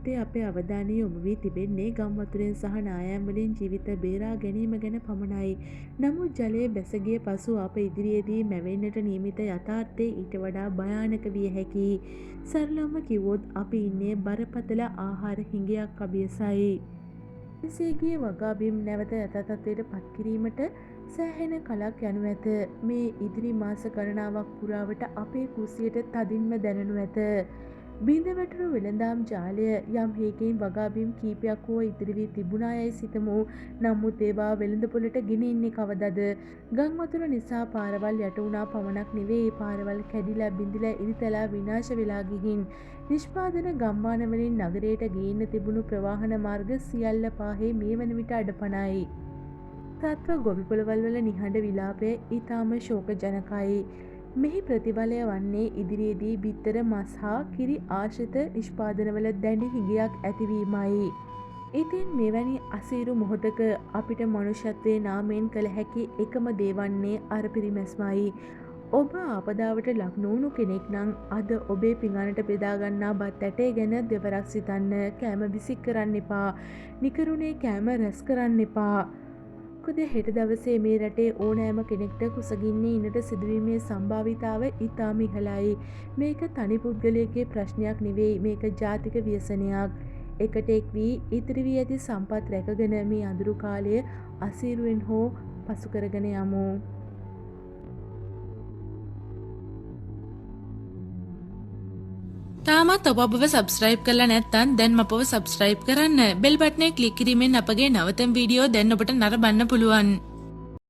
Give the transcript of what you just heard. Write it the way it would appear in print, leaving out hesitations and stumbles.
මොහොතේ අපේ අවධානය යොමු වී තිබෙන්නේ ගම් වතුරෙන් සහ නායම් වලින් ජීවිත බේරා ගැනීම ගැන පමණයි. නමුත් ජලයේ බැස ගිය පසු අප ඉදිරියේදී මැවෙන්නට නියමිත යථාර්ථය ඊට වඩා භයානක විය හැකියි. සරලවම කිව්වොත් අපි ඉන්නේ බරපතල ආහාර හිඟයක් අභියසයි. එසේගිය වගාබිම් නැවත යථතත්වයට පත් කිරීමට සෑහෙන කලක් යනු ඇත. මේ ඉදිරි මාස ගණනාවක් පුරාවට අපේ කුසියට තදින්ම දැනෙනු ඇත. බිඳ වැටුණු වෙළඳාම් ජාලය යම් හේකින් වගාබිම් කීපයක් හෝ ඉතිරි වී තිබුණා යයි සිතමු. නමුත් ඒවා වෙළඳපොළට ගෙනෙන්නේ කවදද? ගම් වතුර නිසා පාරවල් යට වුණා පමණක් නෙවෙයි, පාරවල් කැඩිලා බිඳිලා ඉරිතලා විනාශ වෙලා ගිහින් නිෂ්පාදන ගම්මාන වලින් නගරයට ගේන්න තිබුණු ප්‍රවාහන මාර්ග සියල්ල පාහේ මේ වන විට අඩපණයි. තත්ත්ව ගොවිපළවල් වල නිහඬ විලාපය ඊටාම ශෝකජනකයි. මෙහි ප්‍රතිඵලය වන්නේ ඉදිරියේදී බිත්තර මස් හා කිරි ආශ්‍රිත නිෂ්පාදනවල දැඩි හිගයක් ඇතිවීමයි. ඉතින් මෙවැනි අසීරු මොහොතක අපිට මනුෂ්‍යත්වයේ නාමයෙන් කළ හැකි එකම දේ වන්නේ අර පිරිමැස්මයි. ඔබ ආපදාවට ලක් නොවුණු කෙනෙක් නම් අද ඔබේ පිඟානට බෙදා ගන්නා බත් ඇටේ ගැන දෙවරක් සිතන්න. කෑම විසික් කරන්න එපා. නිකරුණේ කෑම රැස් කරන්න එපා. මොකද හෙට දවසේ මේ රටේ ඕනෑම කෙනෙක්ට කුසගින්නේ ඉන්නට සිදුවීමේ සම්භාවිතාව ඉතාම ඉහළයි. මේක තනි පුද්ගලයෙක්ගේ ප්‍රශ්නයක් නෙවෙයි, මේක ජාතික ව්‍යසනයක්. එකට එක් වී ඉතිරි වී ඇති සම්පත් රැකගෙන මේ අඳුරු කාලය අසීරුවෙන් හෝ පසු කරගෙන යමු. තාමත් ඔබ අපව සබස්ක්‍රයිබ් කරලා නැත්නම් දැන් අපව සබස්ක්‍රයිබ් කරන්න. බෙල් බටනේ ක්ලික් කිරීමෙන් අපගේ නවතම වීඩියෝ දැන් ඔබට නරඹන්න පුළුවන්.